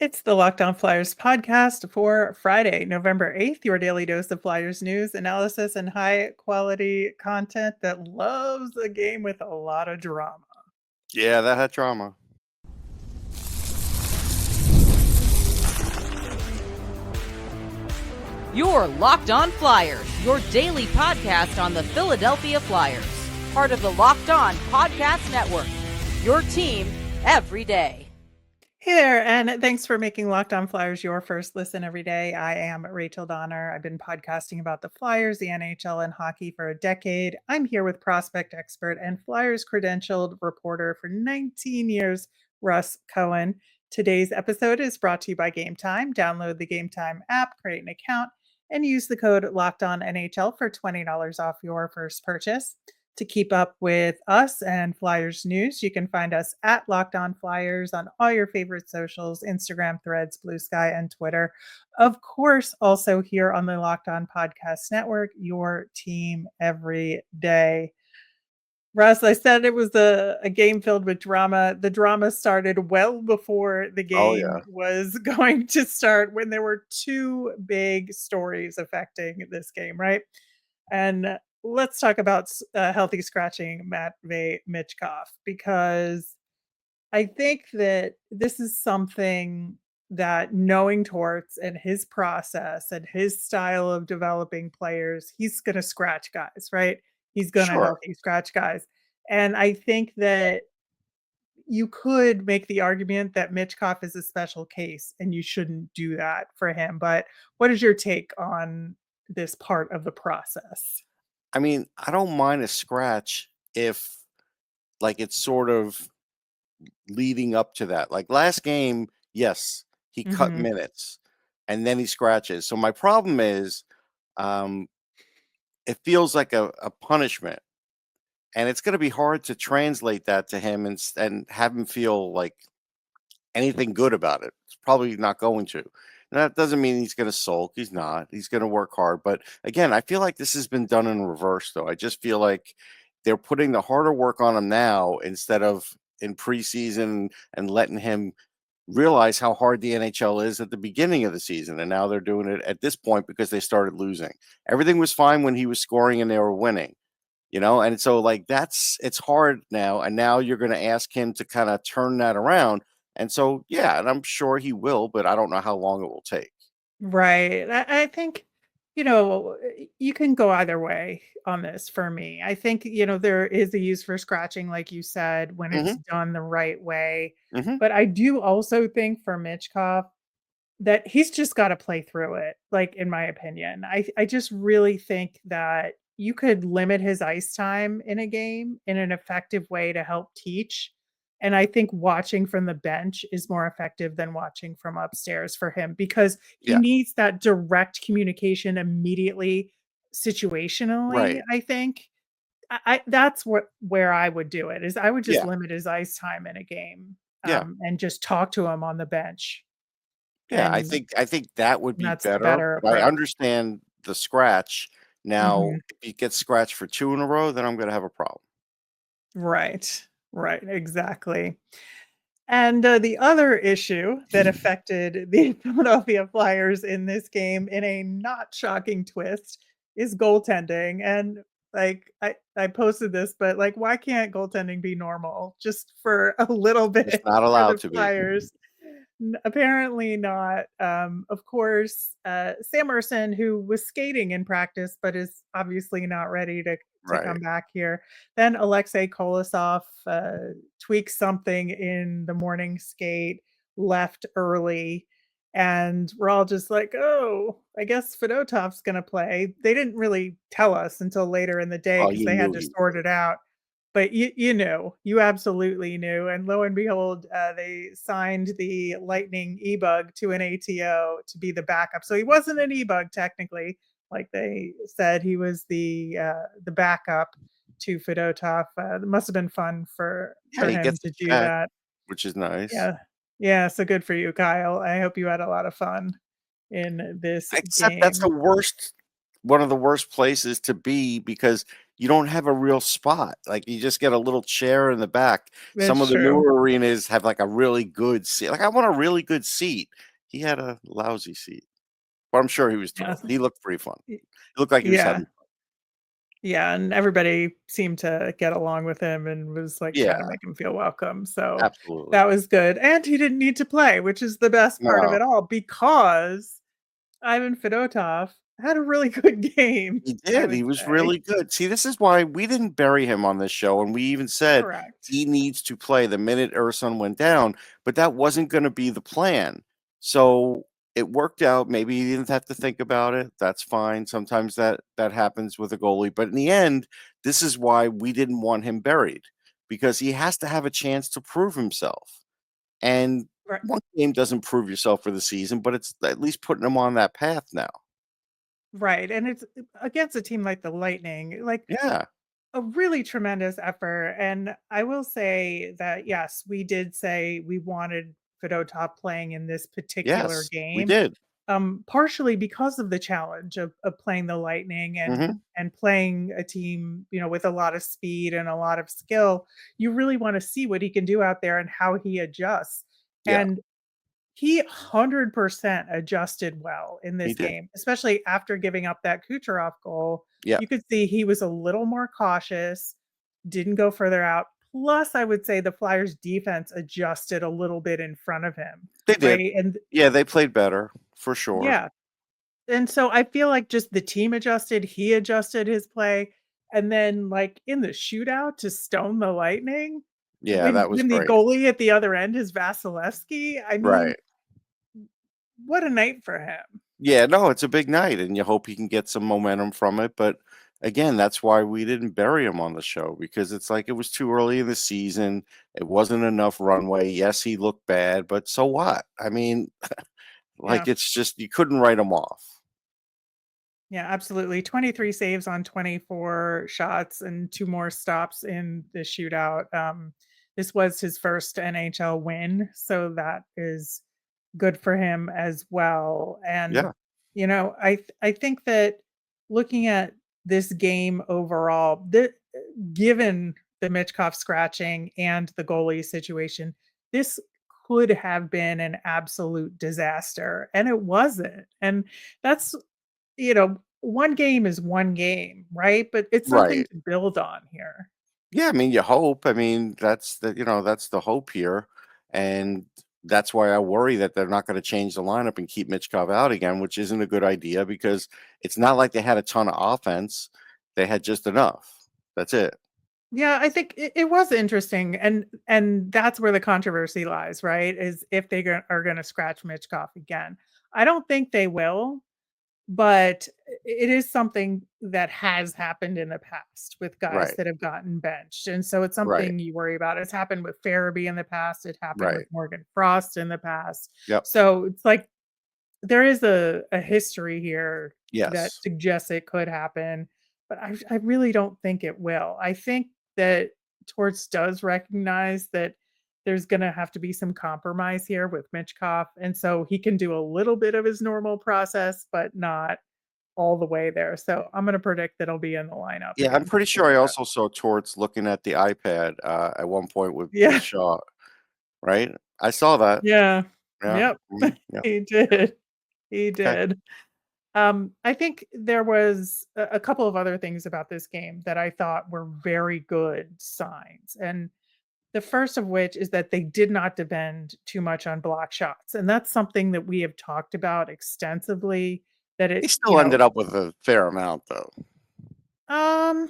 It's the Locked On Flyers podcast for Friday, November 8th, your daily dose of Flyers news, analysis, and high quality content that loves a game with a lot of drama. Yeah, that had drama. You're Locked On Flyers, your daily podcast on the Philadelphia Flyers. Part of the Locked On Podcast Network, your team every day. Hey there, and thanks for making Locked On Flyers your first listen every day. I am Rachel Donner. I've been podcasting about the Flyers, the NHL, and hockey for a decade. I'm here with prospect expert and Flyers credentialed reporter for 19 years, Russ Cohen. Today's episode is brought to you by GameTime. Download the GameTime app, create an account, and use the code LOCKEDONNHL for $20 off your first purchase. To keep up with us and Flyers news, you can find us at Locked On Flyers on all your favorite socials, Instagram, Threads, Blue Sky, and Twitter. Of course, also here on the Locked On Podcast Network, your team every day. Russ, I said it was a game filled with drama. The drama started well before the game was going to start, when there were two big stories affecting this game, right? And let's talk about healthy scratching Matvei Michkov, because I think that this is something that, knowing Torts and his process and his style of developing players, he's going to scratch guys, right? He's going to Sure. healthy scratch guys. And I think that you could make the argument that Michkov is a special case and you shouldn't do that for him. But what is your take on this part of the process? I mean, I don't mind a scratch if, like, it's sort of leading up to that. Like last game, yes, he cut Mhm. minutes and then he scratches. So my problem is, um, it feels like a punishment, and it's going to be hard to translate that to him and have him feel like anything good about it. It's probably not going to. And that doesn't mean he's going to sulk. He's not. He's going to work hard. But again, I feel like this has been done in reverse, though. I just feel like they're putting the harder work on him now instead of in preseason and letting him realize how hard the NHL is at the beginning of the season. And now they're doing it at this point because they started losing. Everything was fine when he was scoring and they were winning. And so like it's hard now. And now you're going to ask him to kind of turn that around. And so, yeah, and I'm sure he will, but I don't know how long it will take. Right. I think, you can go either way on this for me. I think, there is a use for scratching, like you said, when it's Hmm. done the right way. Hmm. But I do also think for Michkov that he's just got to play through it, like, in my opinion. I just really think that you could limit his ice time in a game in an effective way to help teach. And I think watching from the bench is more effective than watching from upstairs for him, because he Yeah, needs that direct communication immediately, situationally, right. I think. I that's where I would do it, is I would just Yeah, limit his ice time in a game, yeah, and just talk to him on the bench. yeah. I And think I think that would be that's the better. better But I approach. understand the scratch. Now, Mhm. if he gets scratched for two in a row, then I'm going to have a problem. Right. Right, exactly. And, the other issue that affected the Philadelphia Flyers in this game, in a not shocking twist, is goaltending. And, like, I posted this, but, like, why can't goaltending be normal just for a little It's bit not for allowed the to be. Flyers? Apparently not. Of course, Sam Ersson, who was skating in practice but is obviously not ready to Right. come back here. Then Alexei Kolosov tweaked something in the morning skate, left early, and we're all just like, "Oh, I guess Fedotov's gonna play." They didn't really tell us until later in the day Oh, because you they had knew to he sort would. it out. But you knew, you absolutely knew, and lo and behold, they signed the Lightning E-Bug to an ATO to be the backup. So he wasn't an E-Bug technically, like they said. He was the backup to Fedotov. It must have been fun Yeah, for he him gets to a do check, that. which is nice. Yeah. Yeah, so good for you, Kyle. I hope you had a lot of fun in this Except that's the game. worst one of the worst places to be because you don't have a real spot. Like, you just get a little chair in the back. Some That's of the true. newer arenas have, like, a really good seat. Like, I want a really good seat. He had a lousy seat, but I'm sure he was Yeah. thrilled. He looked pretty fun. Y He looked like he was yeah. having fun. Yeah, and everybody seemed to get along with him and was, like, trying to Yeah, make him feel welcome, so absolutely. that was good, and he didn't need to play, which is the best part of No. it all because Ivan Fedotov had a really good game, He I did, would he was say. really good. See, this is why we didn't bury him on this show, and we even said Correct. he needs to play the minute Ersan went down, but that wasn't gonna be the plan. So, it worked out, maybe he didn't have to think about it, that's fine, sometimes that happens with a goalie, but in the end, this is why we didn't want him buried, because he has to have a chance to prove himself, and Right. one game doesn't prove yourself for the season, but it's at least putting him on that path now. Right, and it's against a team like the Lightning, like, Yeah. a really tremendous effort, and I will say that, yes, we did say we wanted Fedotov playing in this particular Yes, we game, did. partially because of the challenge of playing the Lightning Mhm. and playing a team, with a lot of speed and a lot of skill. You really wanna see what he can do out there and how he adjusts, Yeah, and he 100% adjusted well in he this did. game, especially after giving up that Kucherov goal. Yeah, You could see he was a little more cautious, didn't go further out. Plus, I would say the Flyers defense adjusted a little bit in front of him, they did. right? And Yeah, they played better for sure. yeah, and so I feel like just the team adjusted, he adjusted his play, and then, like, in the shootout to stone the Lightning, Yeah, when that was the great. goalie at the other end is Vasilevsky, I mean, Right. what a night for him. Yeah, no, it's a big night, and you hope he can get some momentum from it, but again, that's why we didn't bury him on the show because it's like it was too early in the season. It wasn't enough runway. Yes, he looked bad, but so what? I mean, Yeah. like, it's just you couldn't write him off. Yeah, absolutely. 23 saves on 24 shots and 2 more stops in the shootout. This was his first NHL win, so that is good for him as well. And Yeah, I think that looking at this game overall, given the Michkov scratching and the goalie situation, this could have been an absolute disaster, and it wasn't. And that's one game is one game, right? But it's something right. to build on here. Yeah, I mean, you hope. I mean, that's the hope here, and that's why I worry that they're not going to change the lineup and keep Michkov out again, which isn't a good idea because it's not like they had a ton of offense; they had just enough. That's it. Yeah, I think it was interesting, and that's where the controversy lies, right? Is if they are going to scratch Michkov again. I don't think they will, but it is something that has happened in the past with guys Right, that have gotten benched, and so it's right, something you worry about. It's happened with Farabee in the past. It happened with right. Morgan Frost in the past. Yep. So it's like there is a history here that Yes. suggests it could happen, but I really don't think it will. I think that Torts does recognize that there's gonna have to be some compromise here with Michkov, and so he can do a little bit of his normal process, but not all the way there. So I'm gonna predict that he'll be in the lineup Yeah, I'm against pretty the sure I Florida. also saw Torts looking at the iPad at one point with Yeah, Shaw. Right? I saw that. yeah, Yeah. yep, Yeah. he did, he Okay. did. I think there was a couple of other things about this game that I thought were very good signs. And the first of which is that they did not depend too much on block shots. And that's something that we have talked about extensively that He it, still ended up with a fair amount, though. um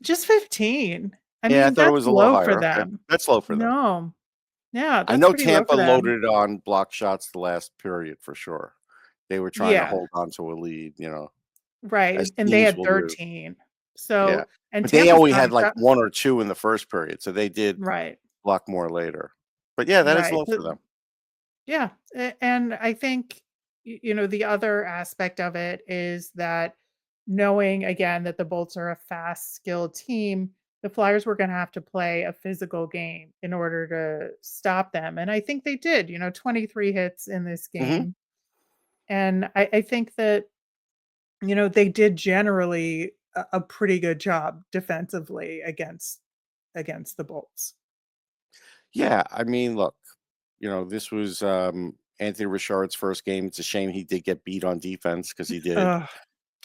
just 15. I Yeah, I mean, thought it that's was a little low for higher. Okay. them. That's low for them. No. Yeah, I that's know pretty low Tampa for them. loaded on block shots the last period for sure. They were trying to Yeah. hold on to a lead, Right. as And they teams had will do. 13. Yeah. So and But they Tampa's only not had like exact 1 or 2 in the first period, so they did right. block more later. But yeah, that is Right. low for them. Yeah, and I think the other aspect of it is that knowing again that the Bolts are a fast, skilled team, the Flyers were going to have to play a physical game in order to stop them, and I think they did. 23 hits in this Mhm. game, and I think that they did generally a pretty good job defensively against the Bolts. Yeah, I mean, look, this was Anthony Richard's first game. It's a shame he did get beat on defense because he did. Ugh,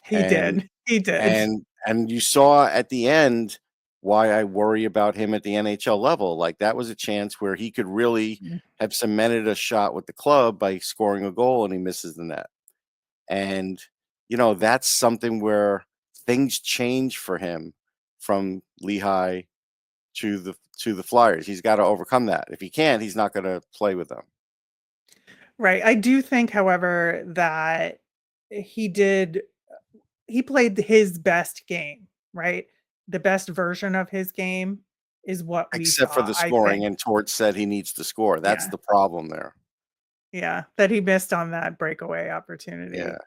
he And did. He did. and you saw at the end why I worry about him at the NHL level. Like that was a chance where he could really Mm. have cemented a shot with the club by scoring a goal and he misses the net. And that's something where things change for him from Lehigh to the Flyers. He's got to overcome that. If he can't, he's not going to play with them. Right. I do think, however, that he did he played his best game, right? The best version of his game is what we Except for saw, the I scoring, think. and Torts said he needs to score. That's Yeah. the problem there. Yeah, that he missed on that breakaway Yeah, opportunity. yeah.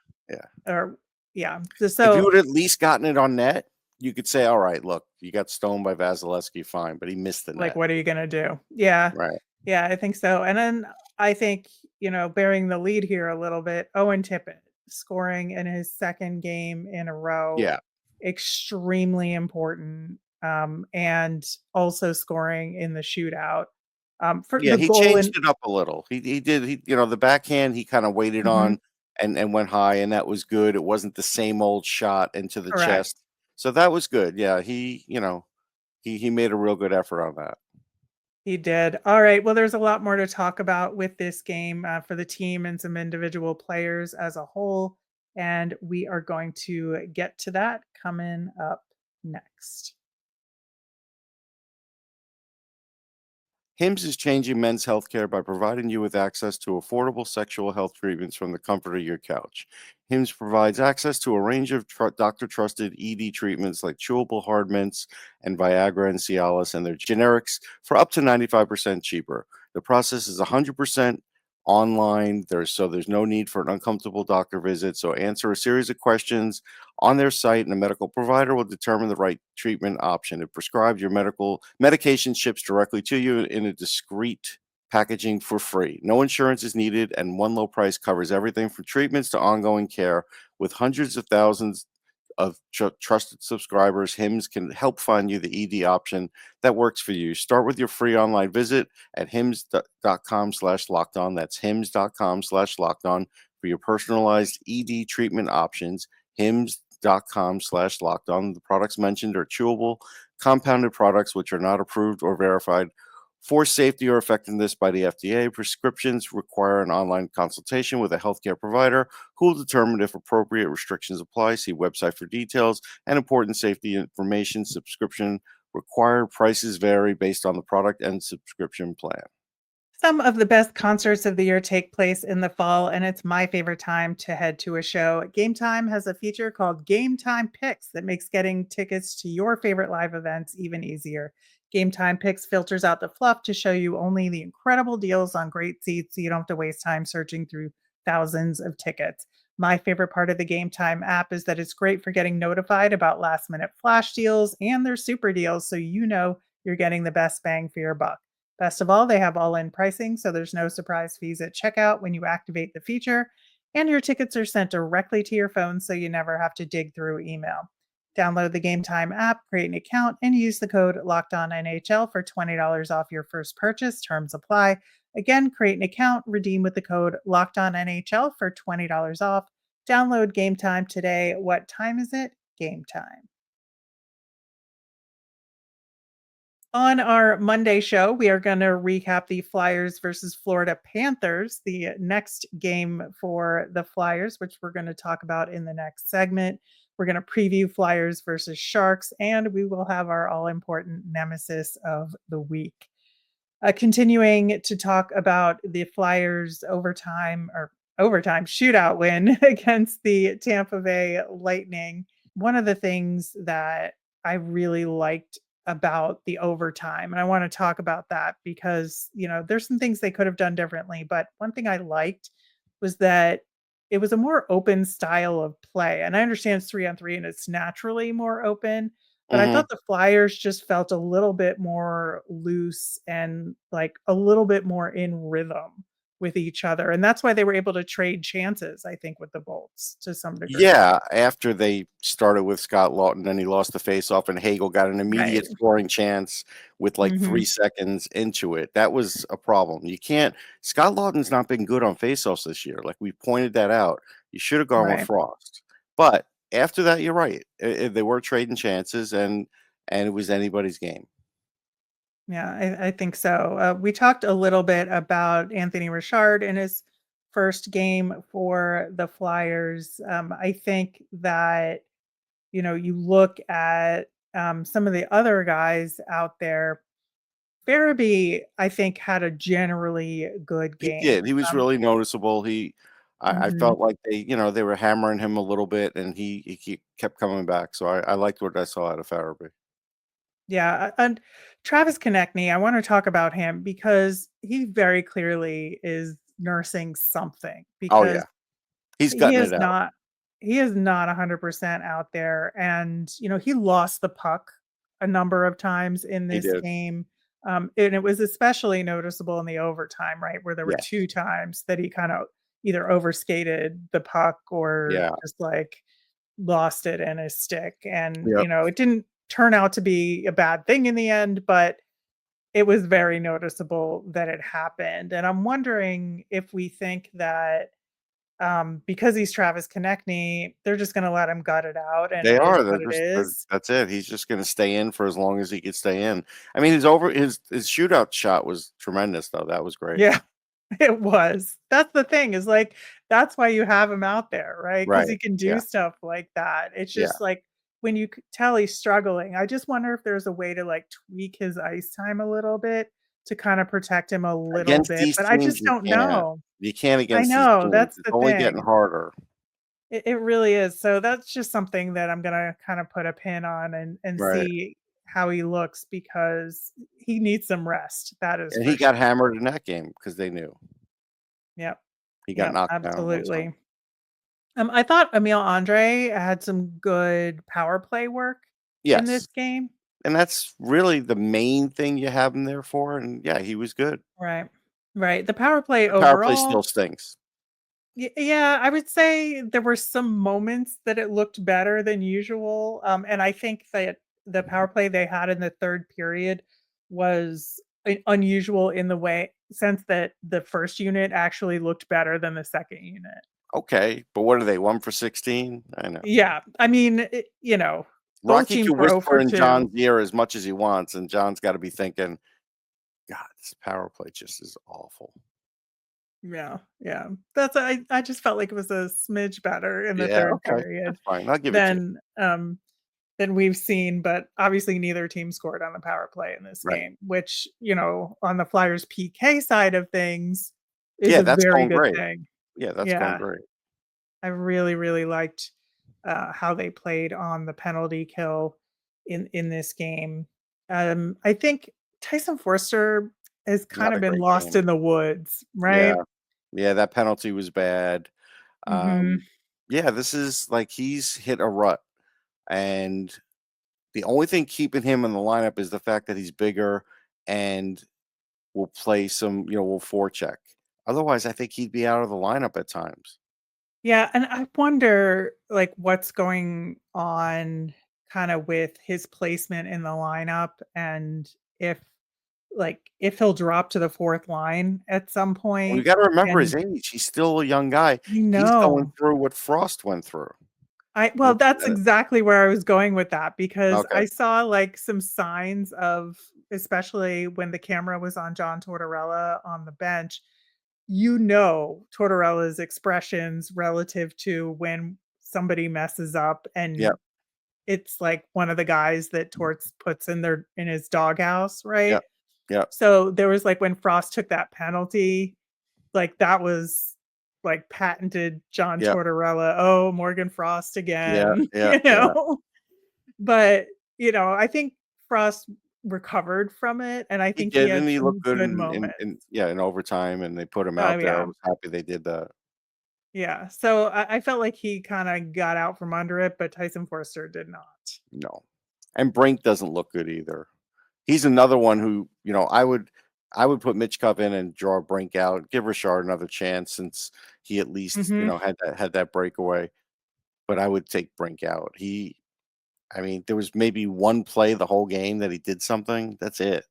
Or yeah. If you So would at least gotten it on net, you could say, "All right, look, you got stoned by Vasilevsky, fine," but he missed the like, net. what are you gonna do? Yeah. Right. Yeah, I think so. And then I think, bearing the lead here a little bit, Owen Tippett scoring in his second game in a row, Yeah. extremely important. And also scoring in the shootout. For Yeah, the he goal changed in it up a little. He did, the backhand, he kinda waited Mhm, on and went high, and that was good. It wasn't the same old shot into the correct. chest. So that was good. Yeah, he made a real good effort on that. He did. All right. Well, there's a lot more to talk about with this game for the team and some individual players as a whole. And we are going to get to that coming up next. Hims is changing men's healthcare by providing you with access to affordable sexual health treatments from the comfort of your couch. Hims provides access to a range of doctor trusted ED treatments like chewable hard mints and Viagra and Cialis and their generics for up to 95% cheaper. The process is 100% online. There's no need for an uncomfortable doctor visit. So answer a series of questions on their site, and a medical provider will determine the right treatment option. It prescribes your medication ships directly to you in a discreet packaging for free. No insurance is needed, and one low price covers everything from treatments to ongoing care. With hundreds of thousands of trusted subscribers, Hims can help find you the ED option that works for you. Start with your free online visit at hims.com/locked on. That's hims.com/locked on for your personalized ED treatment options. Hims.com/locked on. The products mentioned are chewable, compounded products which are not approved or verified for safety or effectiveness by the FDA. Prescriptions require an online consultation with a healthcare provider who will determine if appropriate restrictions apply. See website for details and important safety information. Subscription required. Prices vary based on the product and subscription plan. Some of the best concerts of the year take place in the fall, and it's my favorite time to head to a show. Game Time has a feature called Game Time Picks that makes getting tickets to your favorite live events even easier. Game Time Picks filters out the fluff to show you only the incredible deals on great seats so you don't have to waste time searching through thousands of tickets. My favorite part of the Game Time app is that it's great for getting notified about last minute flash deals and their super deals so you know you're getting the best bang for your buck. Best of all, they have all in pricing, so there's no surprise fees at checkout when you activate the feature, and your tickets are sent directly to your phone so you never have to dig through email. Download the Game Time app, create an account, and use the code LOCKEDONNHL for $20 off your first purchase. Terms apply. Again, create an account, redeem with the code LOCKEDONNHL for $20 off. Download Game Time today. What time is it? Game Time. On our Monday show, we are going to recap the Flyers versus Florida Panthers, the next game for the Flyers, which we're going to talk about in the next segment. We're going to preview Flyers versus Sharks, and we will have our all important nemesis of the week. Continuing to talk about the Flyers overtime shootout win against the Tampa Bay Lightning. One of the things that I really liked about the overtime, and I want to talk about that because, there's some things they could have done differently, but one thing I liked was that it was a more open style of play. And I understand it's 3-on-3 and it's naturally more open, but I Mhm. thought the Flyers just felt a little bit more loose and like a little bit more in rhythm with each other. And that's why they were able to trade chances, I think, with the Bolts to some degree. Yeah, after they started with Scott Laughton, then he lost the faceoff, and Hagel got an immediate Right. scoring chance with like 3 seconds into it. That was a problem. You can't. Scott Laughton's not been good on faceoffs this year. Like we pointed that out. You should have gone with Right. Frost. But after that, you're right. They were trading chances, and it was anybody's game. Yeah, I think so. We talked a little bit about Anthony Richard in his first game for the Flyers. I think that, you look at some of the other guys out there. Farabee, I think, had a generally good He game. did. He was really noticeable. I Mhm. felt like they were hammering him a little bit, and kept coming back. So I liked what I saw out of Farabee. Yeah, and Travis Konecny, I wanna talk about him because he very clearly is nursing something Oh because yeah, he's he gutting is it out. not he is not 100% out there, and, he lost the puck a number of times in He this did. game, and it was especially noticeable in the overtime, right, where there were 2 Yes. times that he kinda either overskated the puck or Yeah. just, like, lost it in his stick, and, Yep. it didn't turn out to be a bad thing in the end, but it was very noticeable that it happened, and I'm wondering if we think that because he's Travis Konecny, they're just gonna let him gut it out, and They it is are. what it is. That's it. He's just gonna stay in for as long as he could stay in. I mean, his shootout shot was tremendous, though. That was great. Yeah, it was. That's the thing is, like, that's why you have him out there, right? Because Right. he can do Yeah. stuff like that. It's Yeah. just, like, when you could tell he's struggling, I just wonder if there's a way to, like, tweak his ice time a little bit to kinda protect him a little Against bit, these but I teams, just you don't can't. know. You can't I against these know, teams. that's It's the only getting thing. harder. It really is. So that's just something that I'm gonna kinda put a pin on and Right. see how he looks because he needs some rest. That is And for he got sure. hammered in that game because they knew. Yep. He got Yep. knocked down one time. Absolutely. I thought Emil Andre had some good power play work in this Yes. game. And that's really the main thing you have him there for, and yeah, he was good. Right. Right. The power play The power play still overall, stinks. yeah, I would say there were some moments that it looked better than usual. And I think that the power play they had in the third period was unusual in the way sense that the first unit actually looked better than the second unit. Okay, but what are they, 1 for 16? I know. Yeah, I mean, both Rocky teams can were 0 whisper for in 2. John's ear as much as he wants, and John's gotta be thinking, "God, this power play just is awful." Yeah, yeah. I just felt like it was a smidge better in the Yeah, third okay, period that's fine, I'll give it to you. than, we've seen, but obviously neither team scored on the power play in this Right. game, which, on the Flyers PK side of things is Yeah, a that's very going good great. thing. Yeah, that's going Yeah, great. I really, really liked, how they played on the penalty kill in this game. I think Tyson Forster has kind Not of a been great lost game. in the woods, Yeah, right? yeah, that penalty was bad. Mhm. Yeah, this is like he's hit a rut, and the only thing keeping him in the lineup is the fact that he's bigger and will play some, will forecheck. Otherwise, I think he'd be out of the lineup at times. Yeah, and I wonder, like, what's going on kinda with his placement in the lineup and if, if he'll drop to the 4th line at some Well, you point, gotta remember his and age. He's still a young guy. you He's going know. through what Frost went through. Well, It's, that's exactly where I was going with that because okay. I saw, like, some signs of especially when the camera was on John Tortorella on the bench, Tortorella's expressions relative to when somebody messes up and Yep. it's like one of the guys that Torts puts in his doghouse, right? Yep. Yep. So, there was, like, when Frost took that penalty, like, that was, like, patented John Yep. Tortorella, "Oh, Morgan Frost Yeah. again," Yeah. Yeah. But, I think Frost recovered from it, and I He think he did, had and he looked some good good in moments. yeah, in overtime, and they put him Oh, out there. I yeah. was happy they did that. Yeah, so I felt like he kinda got out from under it, but Tyson Forster did not. No. And Brink doesn't look good either. He's another one who, I would put Michkov in and draw Brink out. Give Richard another chance since he at least had that breakaway. But I would take Brink out. I mean, there was maybe one play the whole game that he did something. That's it.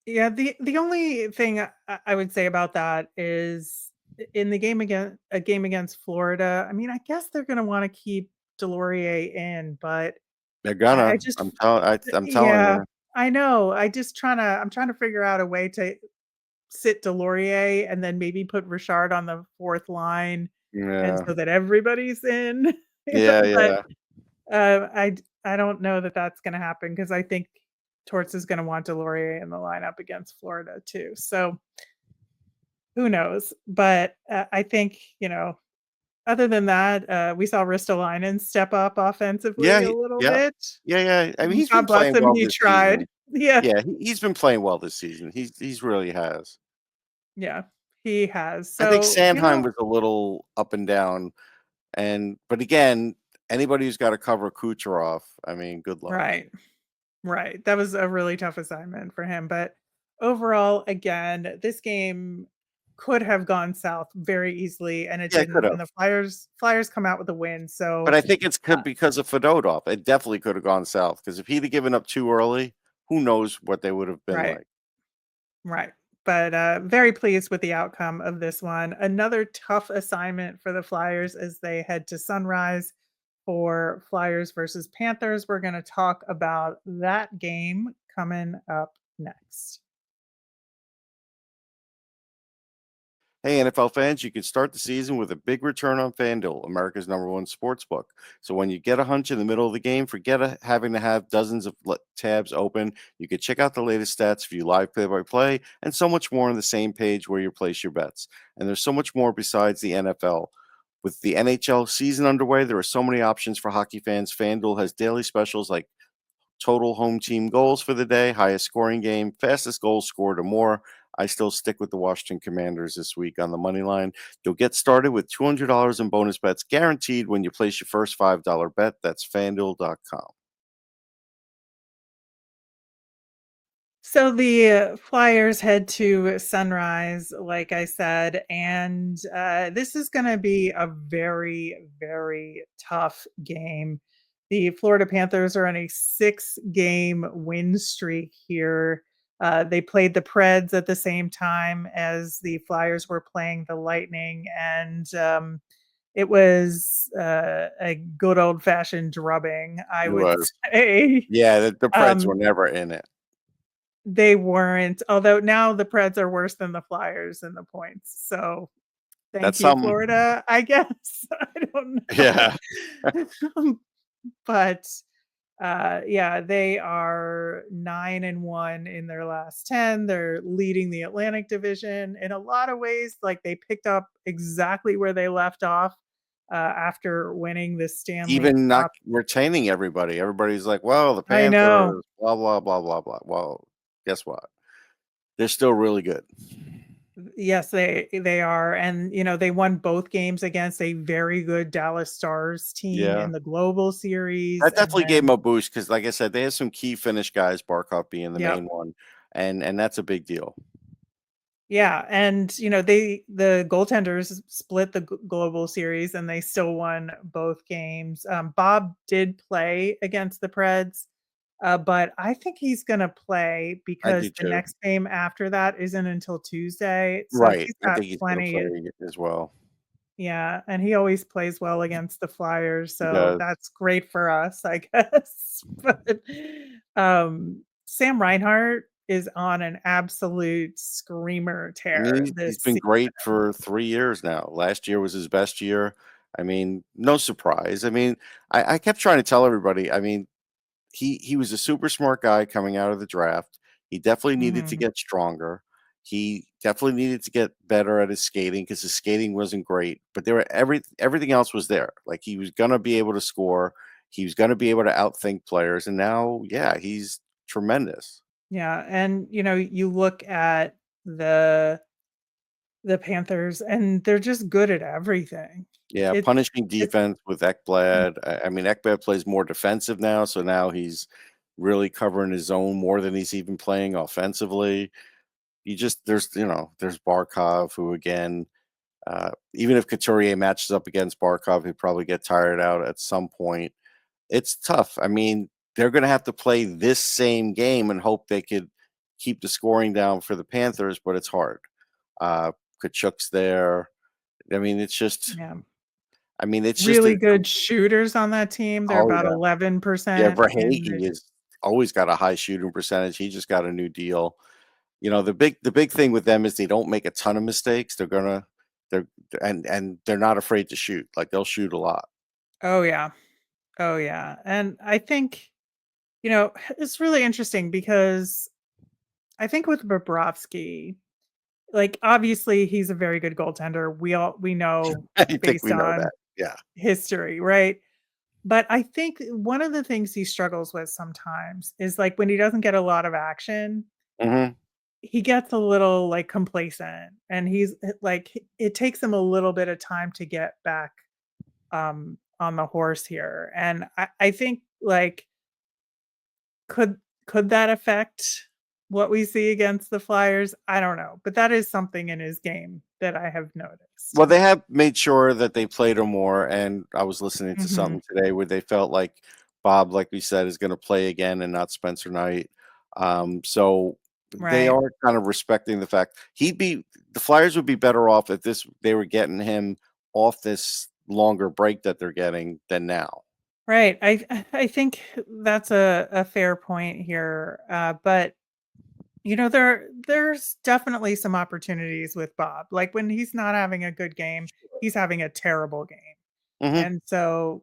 Yeah, the only thing I would say about that is in the game against Florida. I mean, I guess they're going to want to keep Delorier in, but They're I gonna. just I'm telling yeah, you. I know. I'm trying to figure out a way to sit Delorier and then maybe put Richard on the fourth line, and Yeah. so that everybody's in. Yeah. But Yeah. I don't know that that's going to happen because I think Torts is going to want Delorier in the lineup against Florida too. So who knows? But I think, other than that, we saw Ristolainen step up offensively Yeah. a little Yeah. bit. Yeah. Yeah. I mean, he's God been bless playing him. well He this tried. season. Yeah. Yeah, he's been playing well this season. He's really has. Yeah. He has. I think So, Sandheim was a little up and down, but again, anybody who's got to cover Kucherov, I mean, good luck. right. Right. That was a really tough assignment for him. But overall, again, this game could have gone south very easily, and it Yeah, could didn't. And have. the Flyers come out with a win. But So I think it's because of Fedotov. It definitely could have gone south because if he'd have given up too early, who knows what they would have been right, like. right. But very pleased with the outcome of this one. Another tough assignment for the Flyers as they head to Sunrise for Flyers versus Panthers. We're going to talk about that game coming up next. Hey, NFL fans, you can start the season with a big return on FanDuel, America's #1 sports book. So when you get a hunch in the middle of the game, forget having to have dozens of tabs open. You can check out the latest stats, view live play-by-play, and so much more on the same page where you place your bets. And there's so much more besides the NFL. With the NHL season underway, there are so many options for hockey fans. FanDuel has daily specials like total home team goals for the day, highest scoring game, fastest goals scored, or more. I still stick with the Washington Commanders this week on the money line. You'll get started with $200 in bonus bets guaranteed when you place your first $5 bet. That's fanduel.com. So the Flyers head to Sunrise, like I said, and this is going to be a very, very tough game. The Florida Panthers are on a 6-game win streak here. They played the Preds at the same time as the Flyers were playing the Lightning, and it was a good old-fashioned drubbing, I It would was. say. Yeah, the Preds were Um, never in it. they weren't, although now the Preds are worse than the Flyers in the points. So thank That's you, something. Florida, I guess. I don't know. Yeah. But yeah, they are 9-1 in their last 10. They're leading the Atlantic Division in a lot of ways. Like they picked up exactly where they left off after winning the Stanley Even not Cup. retaining everybody. Everybody's like, well, the I know. Panthers, blah, blah, blah, blah, blah. Well, guess what? They're still really good. Yes, they are, and, they won both games against a very good Dallas Stars team Yeah. in the Global Series, That and definitely gave then them a boost because, like I said, they have some key Finnish guys, Barkov being the yep. main one, and that's a big deal. Yeah, and, the goaltenders split the Global Series, and they still won both games. Bob did play against the Preds, but I think he's gonna play I because do the too. next game after that isn't until Tuesday, so Right. he's I got think he's gonna plenty. play as well. Yeah, and he always plays well against the Flyers, He so does. that's great for us, I guess. But, Sam Reinhart is on an absolute screamer I tear mean, he's this been season. great for 3 years now. Last year was his best year. I mean, no surprise. I mean, I kept trying to tell everybody, I mean, he was a super smart guy coming out of the draft. He definitely needed to Mhm. get stronger. He definitely needed to get better at his skating because his skating wasn't great, but there were everything else was there. Like he was gonna be able to score, he was gonna be able to outthink players, and now, yeah, he's tremendous. Yeah, and, you look at the the Panthers, and they're just good at everything. Yeah, It's punishing it's defense with Ekblad. I mean, Ekblad plays more defensive now, so now he's really covering his zone more than he's even playing offensively. there's Barkov, who again, even if Couturier matches up against Barkov, he'd probably get tired out at some point. It's tough. I mean, they're going to have to play this same game and hope they could keep the scoring down for the Panthers, but it's hard. Kachuk's there. I mean, it's just Yeah. really good shooters on that team. They're about 11%. Yeah, Verhaeghe has always got a high shooting percentage. He just got a new deal. The big thing with them is they don't make a ton of mistakes. They're not afraid to shoot. Like, they'll shoot a lot. Oh yeah. And I think, it's really interesting because I think with Bobrovsky, like, obviously he's a very good goaltender. We know I think based we know on that. Yeah. history, right? But I think one of the things he struggles with sometimes is, like, when he doesn't get a lot of action, Mhm. he gets a little, like, complacent, and he's like, it takes him a little bit of time to get back on the horse here. And I think, like, could could that affect what we see against the Flyers? I don't know, but that is something in his game that I have noticed. Well, they have made sure that they played him more, and I was listening to Mhm. something today where they felt like Bob, like we said, is gonna play again and not Spencer Knight. So they Right. are kind of respecting the fact the Flyers would be better off if they were getting him off this longer break that they're getting than now. Right. I think that's a fair point here. But there's definitely some opportunities with Bob. Like, when he's not having a good game, he's having a terrible game. Mhm. And so,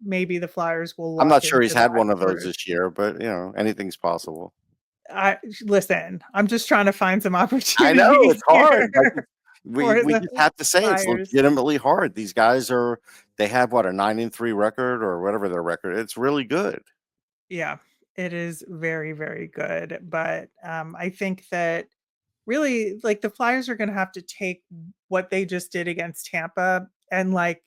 maybe the Flyers will I'm luck not sure into he's had that one of those sort of. this year, but, anything's possible. Listen, I'm just trying to find some I know, opportunities it's here hard. Like, we for we the just have to say it's Flyers. legitimately hard. These guys they have, what, a 9-3 record or whatever their record. It's really good. Yeah, it is very, very good. But I think that really, like, the Flyers are gonna have to take what they just did against Tampa and, like,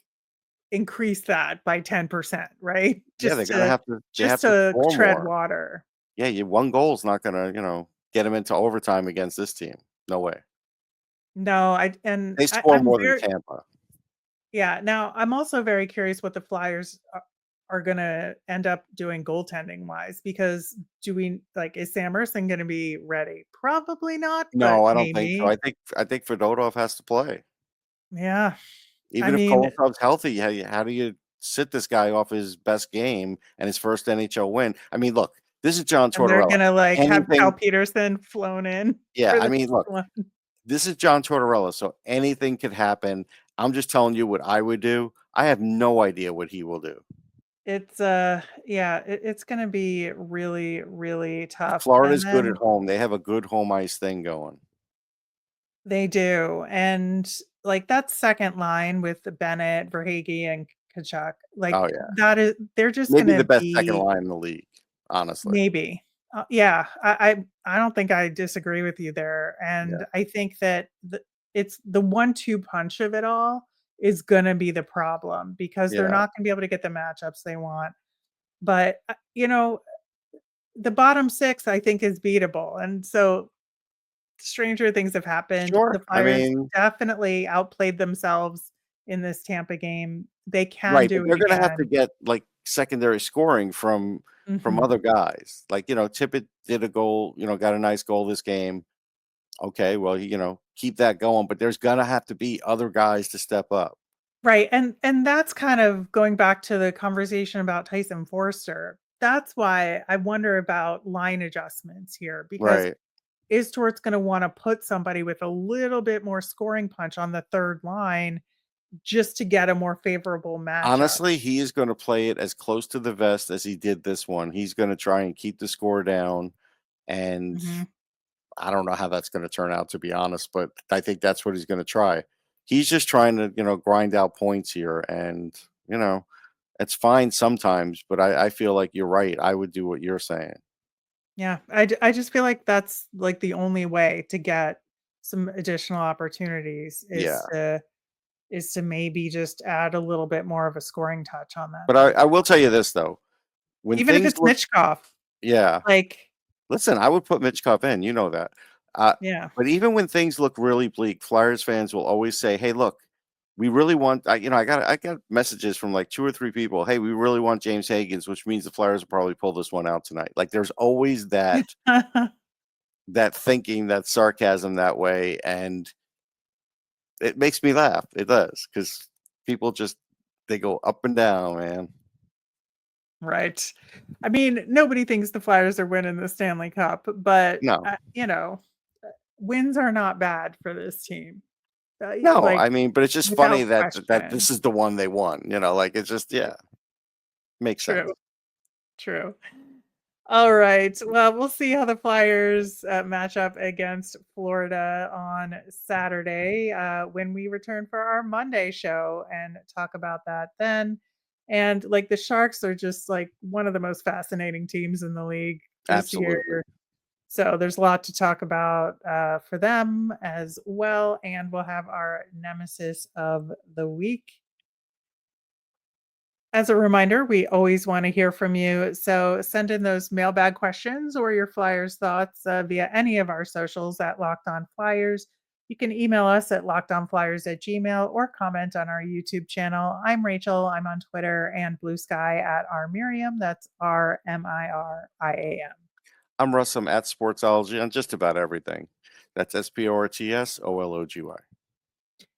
increase that by 10%, right? Yeah, they have to To score tread more. water. Yeah, one goal's not gonna, get them into overtime against this team. No way. No, They score I'm more than very. Tampa. Yeah, now I'm also very curious what the Flyers are gonna end up doing goaltending wise, because is Sam Ersson gonna be ready? Probably not, but No, I don't think so. maybe. I think Fedotov has to play. Yeah. I Even if mean, Kolotov's healthy, how do you sit this guy off his best game and his first NHL win? I mean, look, this is John and they're Tortorella. gonna, like, have Cal Anything Peterson flown in Yeah, for I this mean, look, one. this is John Tortorella, so anything could happen. I'm just telling you what I would do. I have no idea what he will do. It's yeah, it's gonna be really, really tough. And Florida's good at then home. They have a good home ice thing going. they do. And, like, that second line with the Bennett, Verhaeghe, and Tkachuk, Oh, like, yeah. they're just Maybe the gonna best second be. line in the league, honestly. Maybe. Yeah, I don't think I disagree with you there. Yeah. And I think that it's the 1-2 punch of it all is gonna be the problem, because they're Yeah. not gonna be able to get the matchups they want. But, the bottom 6, I think, is beatable. And so stranger things have happened. The Sure. I Flyers mean, definitely outplayed themselves in this Tampa game. They can right, but do it they're gonna have to again. get, like, secondary scoring from Mhm. other guys. Like, Tippett did a goal, got a nice goal this game. Okay, well, keep that going, but there's gonna have to be other guys to step up. Right, and that's kind of going back to the conversation about Tyson Forster. That's why I wonder about line adjustments here, because Right. is Torts gonna wanna put somebody with a little bit more scoring punch on the 3rd line just to get a more favorable matchup? Honestly, he is gonna play it as close to the vest as he did this one. He's gonna try and keep the score down, and Mhm. I don't know how that's gonna turn out, to be honest, but I think that's what he's gonna try. He's just trying to, grind out points here, and, you know, it's fine sometimes, but I feel like you're right. I would do what you're saying. Yeah, I just feel like that's, like, the only way to get some additional opportunities Yeah. is to maybe just add a little bit more of a scoring touch on that But I 3rd. I will tell you this, though. When Even if things it's look Michkov, Yeah. like. Listen, I would put Michkov in, you know that. Yeah. But even when things look really bleak, Flyers fans will always say, "Hey, look, we really want." I got messages from like 2 or 3 people. "Hey, we really want James Higgins," which means the Flyers will probably pull this one out tonight. Like there's always that thinking, that sarcasm that way, and it makes me laugh. It does, because people just they go up and down, man. Right. I mean, nobody thinks the Flyers are winning the Stanley Cup, but, No, wins are not bad for this team. no, Like, I mean, but it's just funny without that question. this is the one they won. Like it's just makes sense. True, true. All right. Well, we'll see how the Flyers match up against Florida on Saturday when we return for our Monday show and talk about that then. And like the Sharks are just like one of the most fascinating teams in the league this Absolutely. year. So there's a lot to talk about for them as well. And we'll have our nemesis of the week. As a reminder, we always want to hear from you. So send in those mailbag questions or your Flyers thoughts via any of our socials at Locked On Flyers. You can email us at lockedonflyers@gmail or comment on our YouTube channel. I'm Rachel. I'm on Twitter and Blue Sky at rmiriam. That's RMIRIAM. I'm Russ. I'm at Sportsology on just about everything. That's SPORTSOLOGY.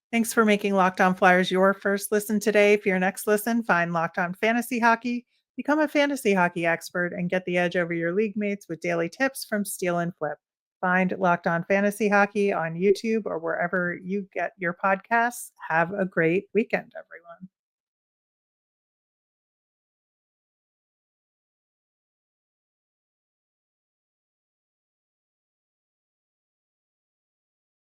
Thanks for making Locked On Flyers your first listen today. For your next listen, find Locked On Fantasy Hockey. Become a fantasy hockey expert and get the edge over your league mates with daily tips from Steal and Flip. Find Locked On Fantasy Hockey on YouTube or wherever you get your podcasts. Have a great weekend, everyone.